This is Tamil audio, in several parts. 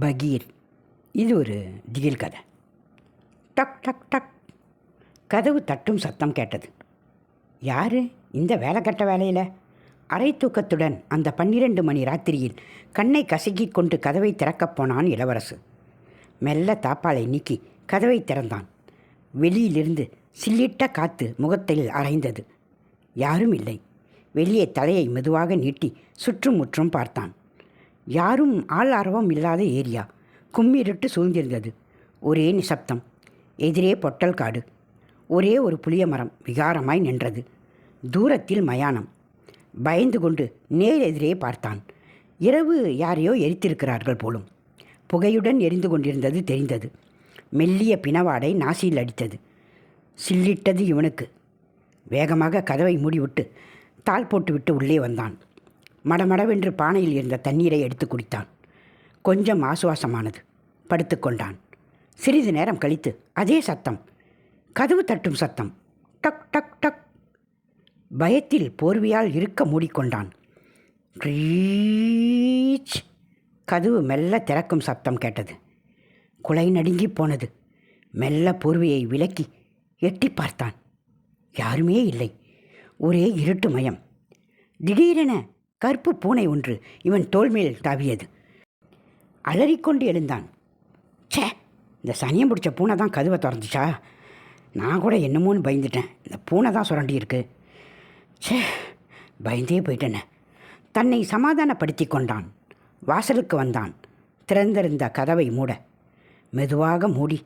பகீர். இது ஒரு திகில் கதை. டக் டக் டக். கதவு தட்டும் சத்தம் கேட்டது. யார் இந்த வேலை கட்ட வேலையில்? அரை தூக்கத்துடன் அந்த 12 மணி ராத்திரியில் கண்ணை கசக்கிக் கொண்டு கதவை திறக்கப் போனான் இளவரசு. மெல்ல தாப்பாலை நீக்கி கதவை திறந்தான். வெளியிலிருந்து சில்லிட்ட காற்று முகத்தில் அரைந்தது. யாரும் இல்லை. வெளியே தலையை மெதுவாக நீட்டி சுற்றும் முற்றும் பார்த்தான். யாரும் ஆள் ஆர்வம் இல்லாத ஏரியா. கும்மிருட்டு சூழ்ந்திருந்தது. ஒரே நிசப்தம். எதிரே பொட்டல் காடு. ஒரே ஒரு புளிய மரம் விகாரமாய் நின்றது. தூரத்தில் மயானம். பயந்து கொண்டு நேர் எதிரே பார்த்தான். இரவு யாரையோ எரித்திருக்கிறார்கள் போலும். புகையுடன் எரிந்து கொண்டிருந்தது தெரிந்தது. மெல்லிய பிணவாடை நாசியில் அடித்தது. சில்லிட்டது இவனுக்கு. வேகமாக கதவை மூடிவிட்டு தாள் போட்டுவிட்டு உள்ளே வந்தான். மடமடவென்று பானையில் இருந்த தண்ணீரை எடுத்து குடித்தான். கொஞ்சம் ஆசுவாசமானது. படுத்துக்கொண்டான். சிறிது நேரம் கழித்து அதே சத்தம். கதவு தட்டும் சத்தம். டக் டக் டக். பயத்தில் போர்வையால் இருக்க மூடிக்கொண்டான். ரீச். கதவு மெல்ல திறக்கும் சத்தம் கேட்டது. குலை நடுங்கி போனது. மெல்ல போர்வையை விலக்கி எட்டி பார்த்தான். யாருமே இல்லை. ஒரே இருட்டு மயம். திடீரென கருப்பு பூனை ஒன்று இவன் தோள்மேல் தாவியது. அலறிக்கொண்டு எழுந்தான். சே, இந்த சனியம் பிடிச்ச பூனை தான் கதவை திறந்துச்சா? நான் கூட என்னமோன்னு பயந்துட்டேன். இந்த பூனை தான் சுரண்டி இருக்கு. சே, பயந்தே போயிட்டேனே. தன்னை சமாதானப்படுத்தி கொண்டான். வாசலுக்கு வந்தான். திறந்திருந்த கதவை மூட மெதுவாக மூடி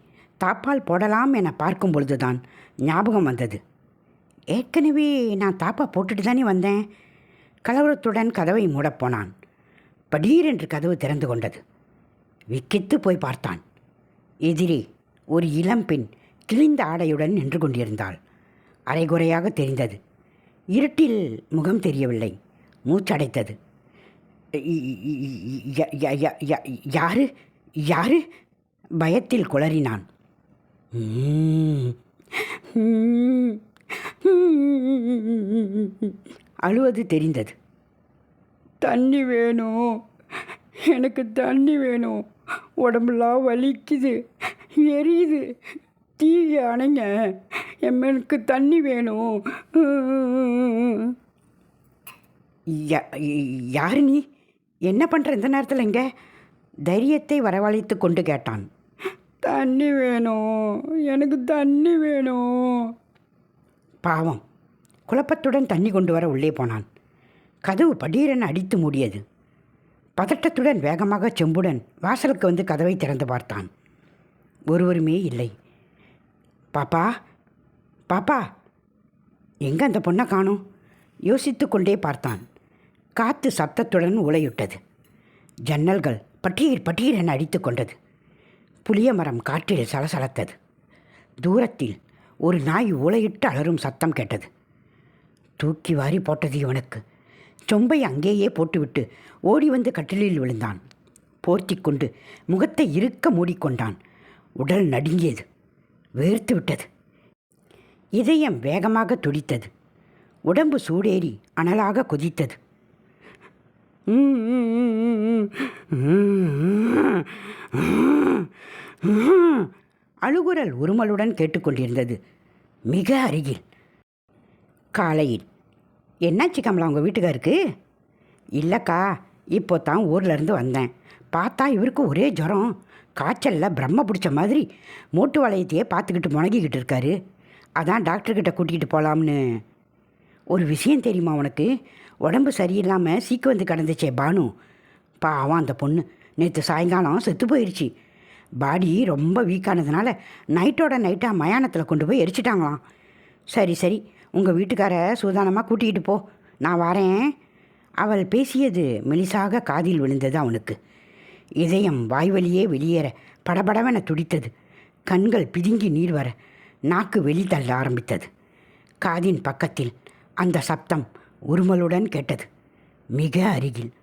தாப்பால் போடலாம் என பார்க்கும் பொழுதுதான் ஞாபகம் வந்தது. ஏற்கனவே நான் தாப்பா போட்டுட்டு தானே வந்தேன். கலவரத்துடன் கதவை மூடப்போனான். படீரென்று கதவு திறந்து கொண்டது. விக்கித்து போய் பார்த்தான். எதிரே ஒரு இளம்பெண் கிழிந்த ஆடையுடன் நின்று கொண்டிருந்தாள். அரைகுறையாக தெரிந்தது. இருட்டில் முகம் தெரியவில்லை. மூச்சடைத்தது. யாரு யாரு? பயத்தில் குளறினான். அழுவது தெரிந்தது. தண்ணி வேணும், எனக்கு தண்ணி வேணும், உடம்புலாம் வலிக்குது, எரியுது, தீய அணைங்க, எனக்கு தண்ணி வேணும். யாரு நீ? என்ன பண்ணுற இந்த நேரத்தில்? இங்கே தைரியத்தை வரவழைத்து கொண்டு கேட்டான். தண்ணி வேணும், எனக்கு தண்ணி வேணும். பாவம். குழப்பத்துடன் தண்ணி கொண்டு வர உள்ளே போனான். கதவு படீரென அடித்து மூடியது. பதட்டத்துடன் வேகமாக செம்புடன் வாசலுக்கு வந்து கதவை திறந்து பார்த்தான். ஒருவருமே இல்லை. பாப்பா, பாப்பா, எங்கே அந்த பொண்ணை காணோம்? யோசித்து கொண்டே பார்த்தான். காற்று சப்தத்துடன் உலையிட்டது. ஜன்னல்கள் பட்டீர் பட்டீர் என அடித்து கொண்டது. புளிய மரம் காற்றில் சலசலத்தது. தூரத்தில் ஒரு நாய் உலையிட்டு அலறும் சத்தம் கேட்டது. தூக்கி வாரி போட்டது இவனுக்கு. சொம்பை அங்கேயே போட்டுவிட்டு ஓடி வந்து கட்டிலில் விழுந்தான். போர்த்தி கொண்டு முகத்தை இறுக்க மூடிக்கொண்டான். உடல் நடுங்கியது. வேர்த்து விட்டது. இதயம் வேகமாக துடித்தது. உடம்பு சூடேறி அனலாக கொதித்தது. அழுகுரல் உருமலுடன் கேட்டுக்கொண்டிருந்தது. மிக அருகில். காலையில். என்னாச்சு கமலா உங்கள் வீட்டுக்காருக்கு? இல்லைக்கா, இப்போ தான் ஊர்லேருந்து வந்தேன். பார்த்தா இவருக்கு ஒரே ஜுரம். காய்ச்சலில் பிரம்ம பிடிச்ச மாதிரி மூட்டு வளையத்தையே பார்த்துக்கிட்டு முணங்கிக்கிட்டு இருக்காரு. அதான் டாக்டர்கிட்ட கூட்டிகிட்டு போகலாம்னு. ஒரு விஷயம் தெரியுமா உனக்கு? உடம்பு சரியில்லாமல் சீக்கு வந்து கிடந்துச்சே பானு. பாவம் அந்த பொண்ணு நேற்று சாயங்காலம் செத்து போயிடுச்சு. பாடி ரொம்ப வீக்கானதுனால நைட்டோட நைட்டாக மயானத்தில் கொண்டு போய் எரிச்சிட்டாங்களாம். சரி சரி, உங்கள் வீட்டுக்கார சூதானமாக கூட்டிகிட்டு போ, நான் வரேன். அவள் பேசியது மெலிசாக காதில் விழுந்தது அவனுக்கு. இதயம் வாய்வழியே வெளியேற படபடவென துடித்தது. கண்கள் பிதுங்கி நீர் வர நாக்கு வெளி தள்ள ஆரம்பித்தது. காதின் பக்கத்தில் அந்த சப்தம் உருமலுடன் கேட்டது. மிக அருகில்.